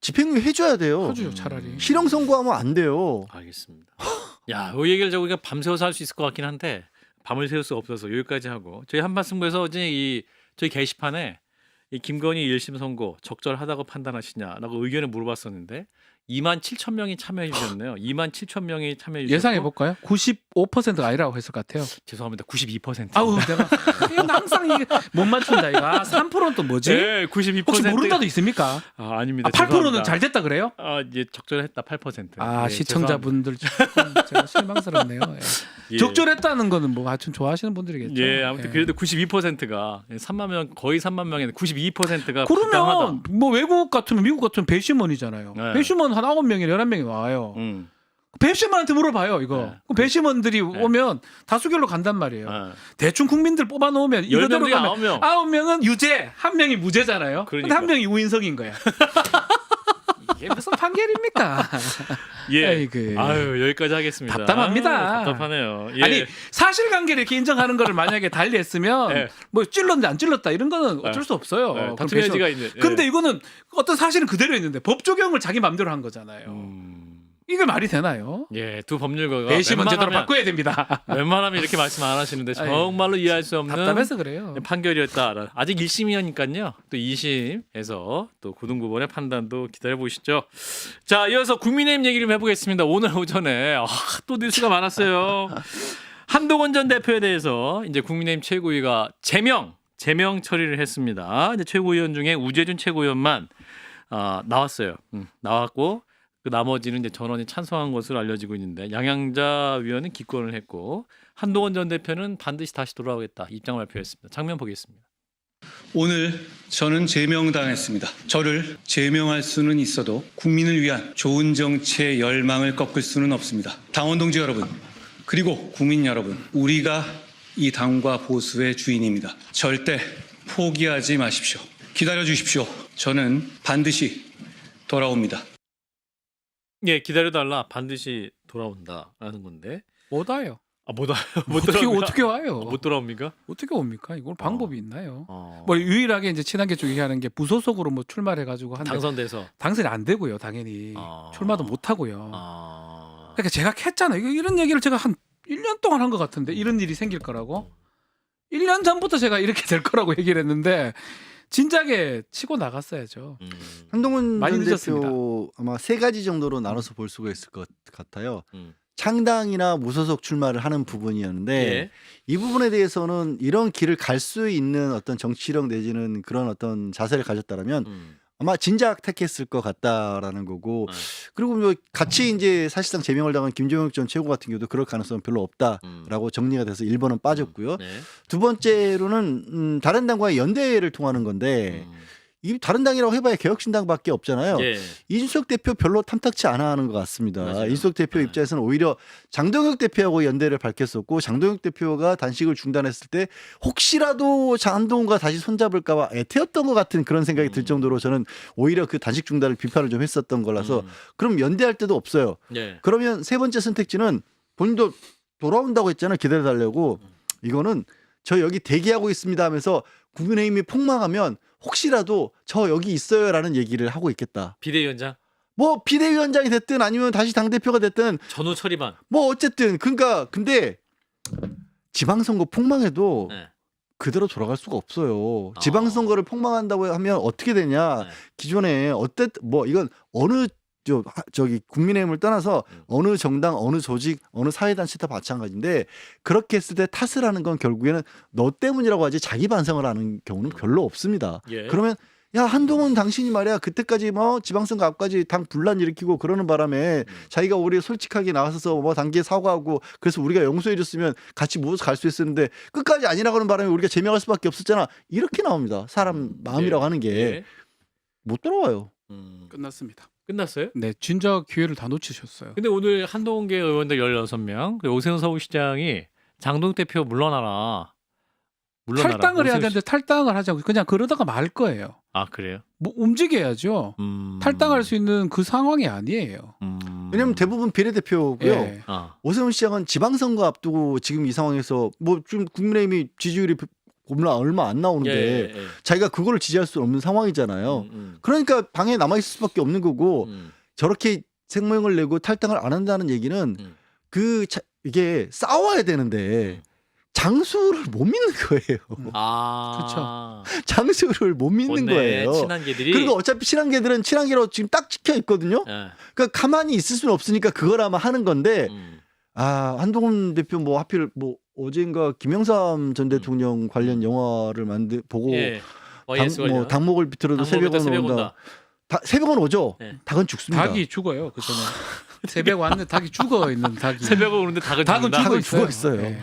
집행유예 해줘야 돼요. 해줘요, 차라리. 실형 선고하면 안 돼요. 알겠습니다. 야, 이 얘기를 저희가 밤새워서 할 수 있을 것 같긴 한데 밤을 새울 수 없어서 여기까지 하고 저희 한반승부에서 어제 저희 게시판에 이 김건희 1심 선고 적절하다고 판단하시냐라고 의견을 물어봤었는데 27,000명이 참여해 주셨네요. 27,000명이 참여해 주셨고 예상해 볼까요? 95%가 아니라고 했을 것 같아요. 죄송합니다. 92%. 아우 내가 이건 항상 이게 못 맞춘다 이거. 3%는 또 뭐지? 네, 92%. 혹시 모르는 데도 있습니까? 아닙니다. 8%는 죄송합니다. 잘 됐다 그래요? 이제 적절했다 8%. 아 네, 시청자분들 조금 제가 실망스럽네요. 예. 예. 적절했다는 거는 뭐 하여튼 좋아하시는 분들이겠죠. 예, 아무튼 그래도 92%가 3만 명 거의 3만 명인데 92%가 그러면 뭐 외국 같으면 미국 같으면 배심원이잖아요. 네. 배심원 한 9명이 11명이 와요. 배심원한테 물어봐요 이거. 네. 그럼 배심원들이 오면 다수결로 간단 말이에요. 대충 국민들 뽑아놓으면 이거대로 10명 중에 가면 9명은 유죄, 1명이 무죄잖아요. 근데 그러니까. 1명이 우인성인 거야. 이게 무슨 판결입니까? 예. 아이고. 아유, 여기까지 하겠습니다. 답답합니다. 답답하네요. 예. 아니 사실관계를 이렇게 인정하는 거를 만약에 달리 했으면 예. 뭐 찔렀는데 안 찔렀다 이런 거는 어쩔 수 없어요. 그럼 다툼의 배심- 여지가 있는. 예. 근데 이거는 어떤 사실은 그대로 있는데 법 적용을 자기 마음대로 한 거잖아요. 이게 말이 되나요? 예, 두 법률가가 배심은 제대로 웬만하면- 바꿔야 됩니다. 웬만하면 이렇게 말씀 안 하시는데 정말로 이해할 수 없는 답답해서 그래요. 판결이었다. 아직 1심이니까요. 또 2심에서 또 고등법원의 판단도 기다려 보시죠. 자, 이어서 국민의힘 얘기를 좀 해보겠습니다. 오늘 오전에 또 뉴스가 많았어요. 한동훈 전 대표에 대해서 이제 국민의힘 최고위가 제명 처리를 했습니다. 이제 최고위원 중에 우재준 최고위원만 나왔어요. 나왔고 그 나머지는 이제 전원이 찬성한 것으로 알려지고 있는데 양양자 위원은 기권을 했고 한동훈 전 대표는 반드시 다시 돌아오겠다 입장을 발표했습니다. 장면 보겠습니다. 오늘 저는 제명당했습니다. 저를 제명할 수는 있어도 국민을 위한 좋은 정치의 열망을 꺾을 수는 없습니다. 당원 동지 여러분, 그리고 국민 여러분, 우리가 이 당과 보수의 주인입니다. 절대 포기하지 마십시오. 기다려 주십시오. 저는 반드시 돌아옵니다. 예, 기다려달라. 반드시 돌아온다라는 건데. 못 와요. 못 와요. 못 어떻게 돌아옵니까? 어떻게 와요? 못 돌아옵니까? 어떻게 옵니까? 이걸 방법이 있나요? 뭐 뭐 유일하게 이제 친한계 쪽이 하는 게 무소속으로 뭐 출마해가지고 한데 당선돼서. 당선이 안 되고요, 당연히 출마도 못 하고요. 아. 그러니까 제가 했잖아요. 이런 얘기를 제가 한 1년 동안 한 것 같은데 이런 일이 생길 거라고. 1년 전부터 제가 이렇게 될 거라고 얘기를 했는데 진작에 치고 나갔어야죠. 한동훈 많이 전 늦었습니다. 대표 아마 세 가지 정도로 나눠서 볼 수가 있을 것 같아요. 음. 창당이나 무소속 출마를 하는 부분이었는데 예. 이 부분에 대해서는 이런 길을 갈 수 있는 어떤 정치력 내지는 그런 어떤 자세를 가졌다라면 아마 진작 택했을 것 같다라는 거고 그리고 뭐 같이 이제 사실상 제명을 당한 김종혁 전 최고 같은 경우도 그럴 가능성은 별로 없다라고 정리가 돼서 1번은 빠졌고요. 네. 두 번째로는 다른 당과의 연대를 통하는 건데 이 다른 당이라고 해봐야 개혁신당밖에 없잖아요. 예. 이준석 대표 별로 탐탁치 않아 하는 것 같습니다. 맞아요. 이준석 대표 네. 입장에서는 오히려 장동혁 대표하고 연대를 밝혔었고 장동혁 대표가 단식을 중단했을 때 혹시라도 한동훈과 다시 손잡을까 봐 애태웠던 것 같은 그런 생각이 들 정도로 저는 오히려 그 단식 중단을 비판을 좀 했었던 거라서 그럼 연대할 때도 없어요. 예. 그러면 세 번째 선택지는 본인도 돌아온다고 했잖아요. 기다려달라고. 이거는 저 여기 대기하고 있습니다 하면서 국민의힘이 폭망하면 혹시라도 저 여기 있어요라는 얘기를 하고 있겠다. 비대위원장 뭐 비대위원장이 됐든 아니면 다시 당대표가 됐든 전후 처리반. 뭐 어쨌든 그러니까 근데 지방선거 폭망해도 네. 그대로 돌아갈 수가 없어요. 지방선거를 폭망한다고 하면 어떻게 되냐. 네. 기존에 뭐 이건 어느 저기 국민의힘을 떠나서 어느 정당, 어느 조직, 어느 사회단체 다 마찬가지인데 그렇게 했을 때 탓을 하는 건 결국에는 너 때문이라고 하지 자기 반성을 하는 경우는 별로 없습니다. 예. 그러면 야 한동훈 당신이 말이야 그때까지 뭐 지방선거 앞까지 당 분란 일으키고 그러는 바람에 자기가 우리 솔직하게 나와서 뭐 당기에 사과하고 그래서 우리가 용서해줬으면 같이 모여서 갈 수 있었는데 끝까지 아니라고 하는 바람에 우리가 제명할 수밖에 없었잖아. 이렇게 나옵니다. 사람 마음이라고 하는 게 못 돌아와요. 끝났습니다. 끝났어요? 네, 진짜 기회를 다 놓치셨어요. 근데 오늘 한동훈계 의원들 16명, 그리고 오세훈 서울시장이 장동 대표 물러나라. 탈당을 해야 오세훈 되는데 탈당을 하지 않고 그냥 그러다가 말 거예요. 아 그래요? 뭐 움직여야죠. 탈당할 수 있는 그 상황이 아니에요. 왜냐하면 대부분 비례대표고요. 예. 아, 오세훈 시장은 지방선거 앞두고 지금 이 상황에서 뭐 지금 국민의힘이 지지율이 얼마 안 나오는데 예. 자기가 그거를 지지할 수 없는 상황이잖아요. 그러니까 방에 남아 있을 수밖에 없는 거고 저렇게 생명을 내고 탈당을 안 한다는 얘기는 이게 싸워야 되는데 장수를 못 믿는 거예요. 아, 그쵸. 장수를 못 믿는 거예요. 친한 개들이. 그리고 어차피 친한 개들은 친한 개로 지금 딱 찍혀 있거든요. 예. 그러니까 가만히 있을 수는 없으니까 그걸 아마 하는 건데 아 한동훈 대표 뭐 하필 뭐 어젠가 김영삼 전 대통령 관련 영화를 보고 예. YS 관련. 뭐 닭목을 비틀어도 새벽은 온다. 새벽은 오죠. 네. 닭은 죽습니다. 닭이 죽어요. 그 전에 새벽 왔는데 닭이 죽어 있는 닭이. 새벽에 오는데 닭은 닭은 죽는다? 죽어 닭은 있어요. 죽어 있어요. 예.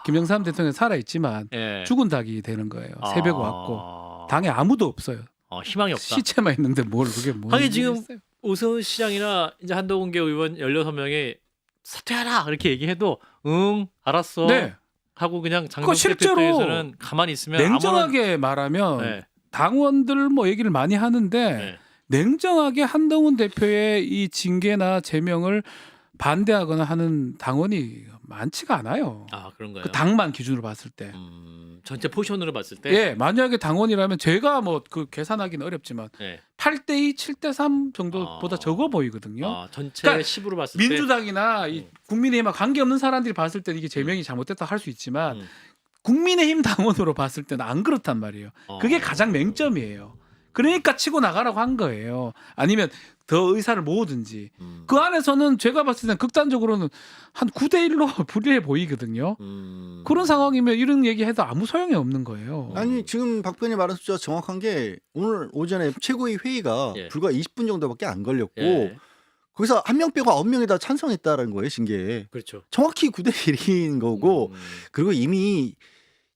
김영삼 대통령 살아 있지만 예. 죽은 닭이 되는 거예요. 새벽 왔고 당에 아무도 없어요. 희망이 없다. 시체만 있는데 뭘 그게 뭐? 하긴 지금 오세훈 시장이나 이제 한동훈계 의원 16명이 사퇴하라 이렇게 얘기해도 응 알았어 네. 하고 그냥 장동 그거 실제로 대표에서는 가만히 있으면 냉정하게 말하면 네. 당원들 뭐 얘기를 많이 하는데 네. 냉정하게 한동훈 대표의 이 징계나 제명을 반대하거나 하는 당원이 많지가 않아요. 아 그런가요? 그 당만 기준으로 봤을 때. 전체 포션으로 봤을 때 예, 만약에 당원이라면 제가 뭐 그 계산하기는 어렵지만 네. 8대2, 7대3 정도보다 아. 적어 보이거든요. 전체 그러니까 10으로 봤을 때 민주당이나 이 국민의힘과 관계없는 사람들이 봤을 때는 이게 제명이 잘못됐다 할 수 있지만 음. 국민의힘 당원으로 봤을 때는 안 그렇단 말이에요. 그게 가장 맹점이에요. 그러니까 치고 나가라고 한 거예요. 아니면 더 의사를 모으든지. 그 안에서는 제가 봤을 때는 극단적으로는 한 9대1로 불리해 보이거든요. 그런 상황이면 이런 얘기해도 아무 소용이 없는 거예요. 아니 지금 박 의원이 말한 숫자 정확한 게 오늘 오전에 최고위 회의가 예. 불과 20분 정도밖에 안 걸렸고 예. 거기서 한 명 빼고 9명이 다 찬성했다라는 거예요. 징계에. 그렇죠. 정확히 9대1인 거고 그리고 이미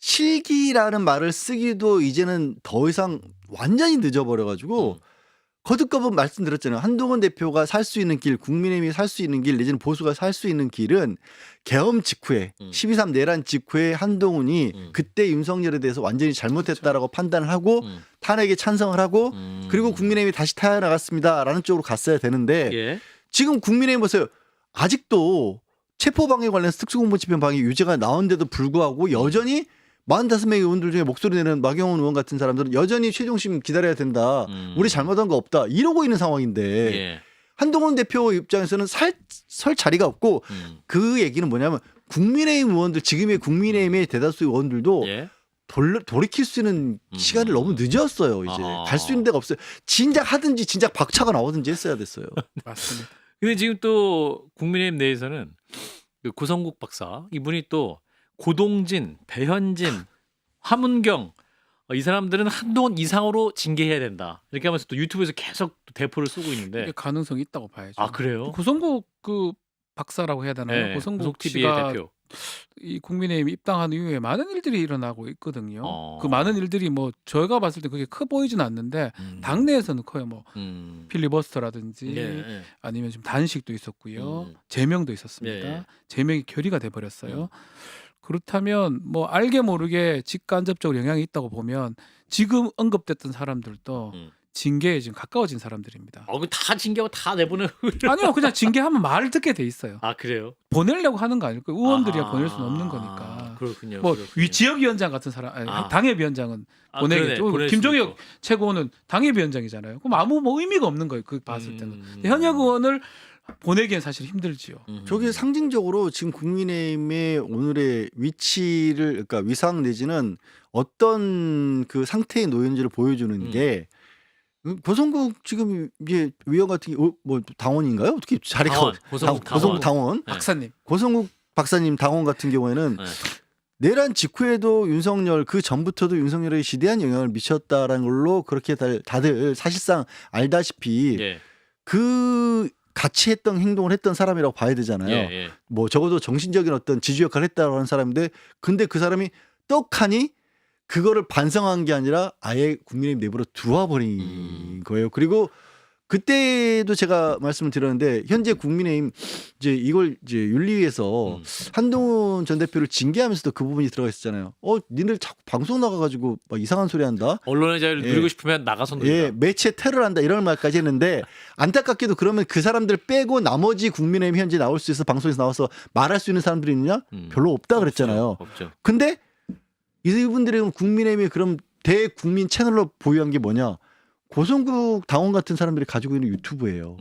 실기라는 말을 쓰기도 이제는 더 이상 완전히 늦어버려가지고 거듭거듭 말씀드렸잖아요. 한동훈 대표가 살 수 있는 길, 국민의힘이 살 수 있는 길, 내지는 보수가 살 수 있는 길은 계엄 직후에 12.3 내란 직후에 한동훈이 그때 윤석열에 대해서 완전히 잘못했다라고 판단을 하고 탄핵에 찬성을 하고 그리고 국민의힘이 다시 타야나갔습니다라는 쪽으로 갔어야 되는데 예. 지금 국민의힘 보세요. 아직도 체포방해 관련해서 특수공무집행방해 유죄가 나온데도 불구하고 여전히 45명의 의원들 중에 목소리 내는 마경원 의원 같은 사람들은 여전히 최종심 기다려야 된다. 우리 잘못한 거 없다. 이러고 있는 상황인데 예. 한동훈 대표 입장에서는 설 자리가 없고 그 얘기는 뭐냐면 국민의힘 의원들 지금의 국민의힘의 대다수 의원들도 예. 돌이킬 수 있는 시간이 너무 늦었어요. 이제 아. 갈 수 있는 데가 없어요. 진작 하든지 진작 박차가 나오든지 했어야 됐어요. 맞습니다. 근데 지금 또 국민의힘 내에서는 그 고성국 박사 이분이 또 고동진, 배현진, 화문경 이 사람들은 한동훈 이상으로 징계해야 된다. 이렇게 하면서 또 유튜브에서 계속 또 대포를 쏘고 있는데 이게 가능성이 있다고 봐야죠. 아 그래요? 고성국 그 박사라고 해야 되나요? 네, 고성국 TV의 씨가 대표. 이 국민의힘 입당한 이후에 많은 일들이 일어나고 있거든요. 어. 그 많은 일들이 뭐 저희가 봤을 때 그게 커 보이진 않는데 당내에서는 커요. 뭐 필리버스터라든지 예, 예. 아니면 좀 단식도 있었고요. 음. 제명도 있었습니다. 예, 예. 제명이 결의가 돼 버렸어요. 그렇다면 뭐 알게 모르게 직간접적으로 영향이 있다고 보면 지금 언급됐던 사람들도 징계에 지금 가까워진 사람들입니다. 다 징계하고 다 내보내고 아니요, 그냥 징계하면 말을 듣게 돼 있어요. 아 그래요? 보내려고 하는 거 아닐까요? 의원들이야 아하. 보낼 수는 없는 거니까. 그렇군요. 뭐 그렇군요. 지역위원장 같은 사람, 아니, 아. 당협위원장은 아, 보내겠죠. 그러네. 보낼 수도 김종혁 있고. 최고는 당협위원장이잖아요. 그럼 아무 뭐 의미가 없는 거예요. 그 봤을 때는. 음. 현역 의원을 보내기엔 사실 힘들지요. 저게 상징적으로 지금 국민의힘의 오늘의 위치를 그러니까 위상 내지는 어떤 그 상태에 놓였는지를 보여주는 게 고성국 지금 이제 위원 같은 게 뭐 당원인가요? 어떻게 자리가 당원, 고성국 고성국 당원 네. 박사님. 고성국 박사님 당원 같은 경우에는 네. 내란 직후에도 윤석열 그 전부터도 윤석열에게 지대한 영향을 미쳤다라는 걸로 그렇게 다들 사실상 알다시피 예. 그 같이 했던 행동을 했던 사람이라고 봐야 되잖아요. 예. 뭐 적어도 정신적인 어떤 지주 역할을 했다고 하는 사람인데 근데 그 사람이 떡하니 그거를 반성한 게 아니라 아예 국민의힘 내부로 들어와 버린 거예요. 그리고 그때도 제가 말씀을 드렸는데 현재 국민의힘 이제 이걸 이제 윤리위에서 한동훈 전 대표를 징계하면서도 그 부분이 들어가 있었잖아요. 니들 자꾸 방송 나가가지고 막 이상한 소리 한다. 언론의 자유를 예. 누리고 싶으면 나가서 놀자. 예, 매체 테러를 한다 이런 말까지 했는데 안타깝게도 그러면 그 사람들 빼고 나머지 국민의힘 현재 나올 수 있어 방송에서 나와서 말할 수 있는 사람들이 있느냐? 별로 없다 그랬잖아요. 없죠. 근데 이분들이 국민의힘이 그럼 대국민 채널로 보유한 게 뭐냐? 고성국 당원 같은 사람들이 가지고 있는 유튜브예요.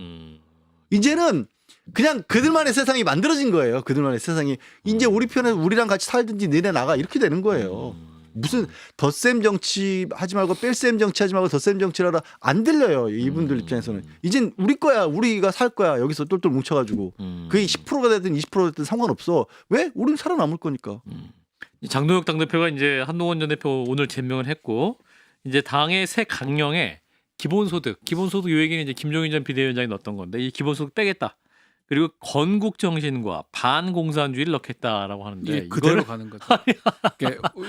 이제는 그냥 그들만의 세상이 만들어진 거예요. 그들만의 세상이 이제 우리 편에 우리랑 같이 살든지 너네 나가 이렇게 되는 거예요. 무슨 덧셈 정치 하지 말고 뺄셈 정치 하지 말고 덧셈 정치라라 안 들려요. 이분들 입장에서는 이젠 우리 거야 우리가 살 거야 여기서 똘똘 뭉쳐가지고 그게 10%가 되든 20%가 되든 상관없어. 왜? 우리는 살아남을 거니까. 장동혁 당대표가 이제 한동훈 전 대표 오늘 제명을 했고 이제 당의 새 강령에 기본소득 요 얘기는 이제 김종인 전 비대위원장이 넣었던 건데 이 기본소득 빼겠다. 그리고 건국 정신과 반공산주의를 넣겠다라고 하는데 예, 그대로 이거를 가는 거죠.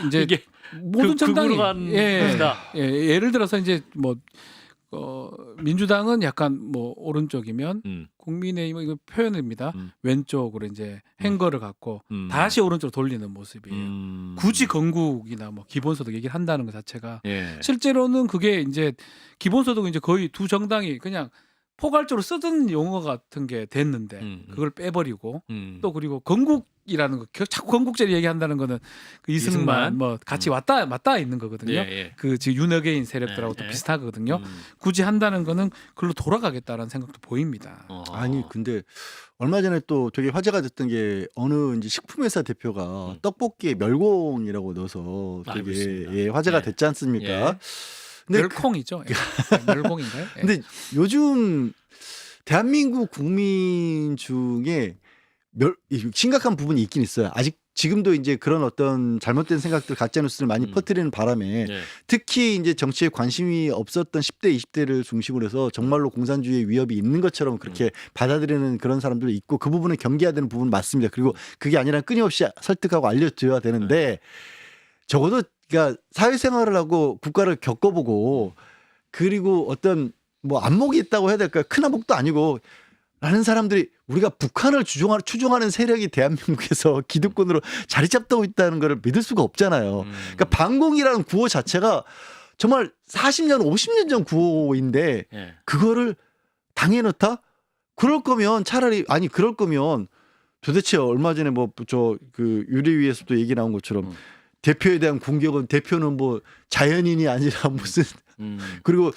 이제 이게 모든 정당이 극으로 간 예, 것이다. 예를 들어서 이제 뭐 민주당은 약간 뭐 오른쪽이면 국민의힘은 이거 표현입니다. 왼쪽으로 이제 행거를 갖고 다시 오른쪽으로 돌리는 모습이에요. 굳이 건국이나 뭐 기본소득 얘기를 한다는 것 자체가 예. 실제로는 그게 이제 기본소득은 이제 거의 두 정당이 그냥 포괄적으로 쓰던 용어 같은 게 됐는데 그걸 빼버리고 또 그리고 건국이라는 거 자꾸 건국제를 얘기한다는 거는 그 이승만 뭐 같이 맞닿아 있는 거거든요. 예. 그 지금 윤핵인 세력들하고 또 비슷하거든요. 굳이 한다는 거는 그걸로 돌아가겠다라는 생각도 보입니다. 아니 근데 얼마 전에 또 되게 화제가 됐던 게 어느 이제 식품회사 대표가 떡볶이에 멸공이라고 넣어서 알고 되게 있습니다. 예, 화제가 예. 됐지 않습니까? 예. 근데 멸콩이죠. 멸공인가요? 예. 근데 요즘 대한민국 국민 중에 심각한 부분이 있긴 있어요. 아직 지금도 이제 그런 어떤 잘못된 생각들 가짜뉴스를 많이 퍼뜨리는 바람에 예. 특히 이제 정치에 관심이 없었던 10대, 20대를 중심으로 해서 정말로 공산주의의 위협이 있는 것처럼 그렇게 받아들이는 그런 사람들도 있고 그 부분을 경계해야 되는 부분은 맞습니다. 그리고 그게 아니라 끊임없이 설득하고 알려줘야 되는데 적어도 그러니까 사회생활을 하고 국가를 겪어보고 그리고 어떤 뭐 안목이 있다고 해야 될까요? 큰 안목도 아니고 라는 사람들이 우리가 북한을 추종하는 세력이 대한민국에서 기득권으로 자리 잡고 있다는 걸 믿을 수가 없잖아요. 그러니까 반공이라는 구호 자체가 정말 40년, 50년 전 구호인데 예. 그거를 당해 넣다? 그럴 거면 차라리 아니 그럴 거면 도대체 얼마 전에 뭐 저 그 유리위에서도 얘기 나온 것처럼 대표에 대한 공격은 대표는 뭐 자연인이 아니라 무슨 그리고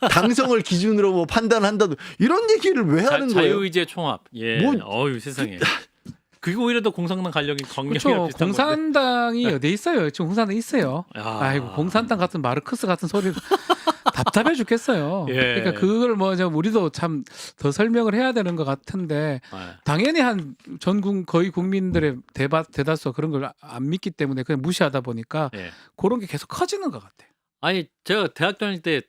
당성을 기준으로 뭐 판단한다도 이런 얘기를 왜 하는 거예요? 자유의지의 총합. 예. 뭐- 어유 세상에. 그게 오히려 더 공산당 관력이 그렇죠. 비슷한 건데. 공산당이 어디 있어요? 지금 공산당 있어요. 야. 아이고 공산당 같은 마르크스 같은 소리 답답해 죽겠어요. 예. 그러니까 그걸 뭐 우리도 참 더 설명을 해야 되는 것 같은데 예. 당연히 한 전국 거의 국민들의 대다수가 그런 걸 안 믿기 때문에 그냥 무시하다 보니까 예. 그런 게 계속 커지는 것 같아요. 아니 제가 대학 다닐 때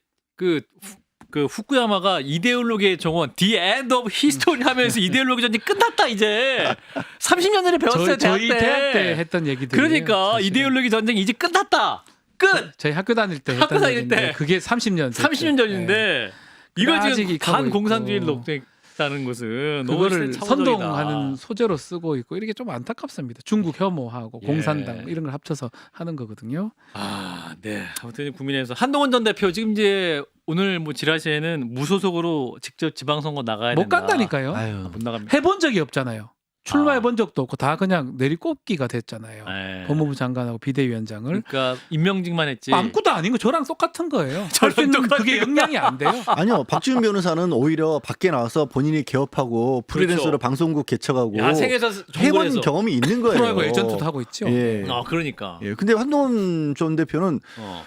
그 후쿠야마가 이데올로기의 정원, The End of History 하면서 이데올로기 전쟁 끝났다 이제 30년 전에 배웠어요 저희 대학 때. 대학 때 했던 얘기들. 그러니까 이데올로기 전쟁 이제 끝났다. 끝. 저희 학교 다닐 때 학교 했던 다닐 얘기인데 때. 그게 30년 30년 전인데 이걸 아직 지금 가고 반 공산주의를 있고. 녹색다는 것은 너무 그거를 차원적이다. 선동하는 소재로 쓰고 있고 이게 좀 안타깝습니다. 중국 혐오하고 예. 공산당 이런 걸 합쳐서 하는 거거든요. 아, 네. 아무튼 국민의힘에서 한동훈 전 대표 지금 이제 오늘 뭐 지라시에는 무소속으로 직접 지방선거 나가야 못 된다. 간다니까요. 아유. 못 나갑니다. 해본 적이 없잖아요. 출마해본 적도 없고 다 그냥 내리꼽기가 됐잖아요. 네. 법무부 장관하고 비대위원장을 그러니까 임명직만 했지. 아무것도 아닌 거 저랑 똑같은 거예요. 할 수 저랑 있는 똑같아요. 그게 역량이 안 돼요. 아니요. 박지훈 변호사는 오히려 밖에 나와서 본인이 개업하고 프리랜서로 그렇죠. 방송국 개척하고 야생에서 해본 정글에서. 경험이 있는 거예요. 프로야구 에이전트도 하고 있죠. 예. 아, 그러니까. 예. 근데 한동훈 전 대표는 어.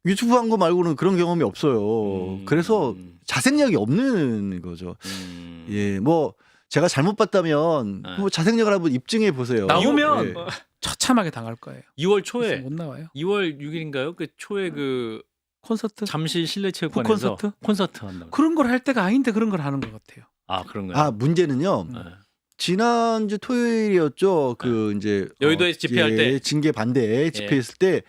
유튜브 한 거 말고는 그런 경험이 없어요. 그래서 자생력이 없는 거죠. 예, 뭐 제가 잘못 봤다면 네. 뭐 자생력을 한번 입증해 보세요. 나오면 예. 처참하게 당할 거예요. 2월 그래서 초에 못 나와요. 2월 6일인가요? 그 초에 그 콘서트 잠실 실내체육관에서 콘서트 한다고. 그런 걸 할 때가 아닌데 그런 걸 하는 것 같아요. 아 그런가요? 아 문제는요. 네. 지난주 토요일이었죠. 그 이제 여의도에서 집회할 때. 징계 반대 집회했을 때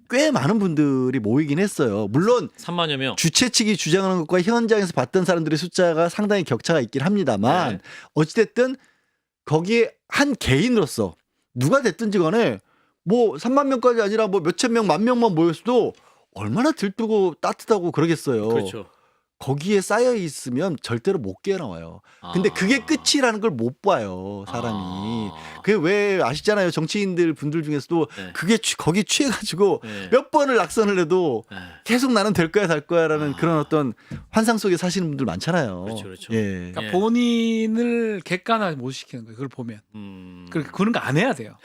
꽤 예. 많은 분들이 모이긴 했어요. 물론 3만여 명. 주최 측이 주장하는 것과 현장에서 봤던 사람들의 숫자가 상당히 격차가 있긴 합니다만 네. 어찌됐든 거기에 한 개인으로서 누가 됐든지 간에 뭐 3만 명까지 아니라 뭐 몇천 명, 만 명만 모였어도 얼마나 들뜨고 따뜻하고 그러겠어요. 그렇죠. 거기에 쌓여 있으면 절대로 못 깨어나와요. 근데 그게 끝이라는 걸 못 봐요, 사람이. 그게 왜 아시잖아요. 정치인들 분들 중에서도 네. 그게 거기 취해가지고 네. 몇 번을 낙선을 해도 네. 계속 나는 될 거야, 될 거야라는 그런 어떤 환상 속에 사시는 분들 많잖아요. 그렇죠, 그렇죠. 예. 그러니까 예. 본인을 객관화 못 시키는 거예요. 그걸 보면. 그런 거 안 해야 돼요.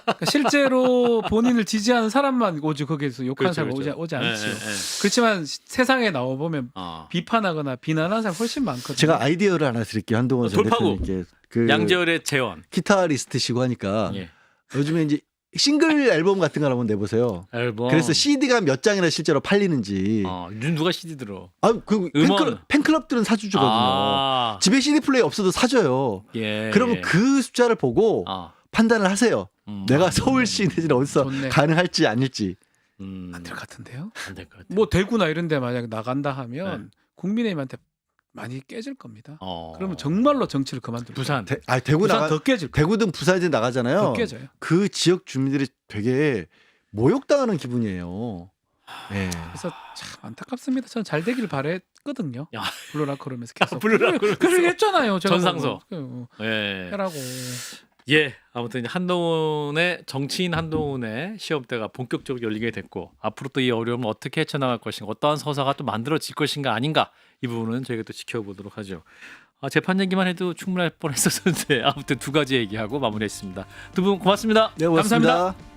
그러니까 실제로 본인을 지지하는 사람만 오지 거기에서 욕하는 사람 오지 않죠. 그렇지만 세상에 나와 보면 비판하거나 비난하는 사람 훨씬 많거든요. 제가 아이디어를 하나 드릴게요. 한동훈 전 돌파구. 대표님께. 그 양재열의 재원. 기타리스트시고 하니까 예. 요즘에 이제 싱글 앨범 같은 걸 한번 내보세요. 앨범. 그래서 CD가 몇 장이나 실제로 팔리는지. 누가 CD 들어? 그 음원. 팬클럽들은 사주거든요. 집에 CD 플레이 없어도 사줘요. 예. 그러면 그 숫자를 보고 판단을 하세요. 내가 서울시 내지는 어디서 좋네. 가능할지 아닐지. 안 될 것 같은데요. 안 될 것 같아요. 뭐 대구나 이런 데 만약에 나간다 하면 국민의힘한테 많이 깨질 겁니다. 그러면 정말로 정치를 그만둘 부산. 대구 부산 나가 더 깨질 거예요. 대구든 부산이든 나가잖아요. 더 깨져요. 그 지역 주민들이 되게 모욕당하는 기분이에요. 네. 그래서 참 안타깝습니다. 저는 잘 되길 바랬거든요. 야. 불러라 그러면서 계속 불러라 그러면서. 그렇게 했잖아요. 제가 전상서. 뭐, 예. 해라고. 예, 아무튼 한동훈의 정치인 한동훈의 시험대가 본격적으로 열리게 됐고 앞으로 또 이 어려움을 어떻게 헤쳐나갈 것인가, 어떠한 서사가 또 만들어질 것인가 아닌가, 이 부분은 저희가 또 지켜보도록 하죠. 재판 얘기만 해도 충분할 뻔했었는데 아무튼 두 가지 얘기하고 마무리했습니다. 두 분 고맙습니다. 네, 고맙습니다. 감사합니다.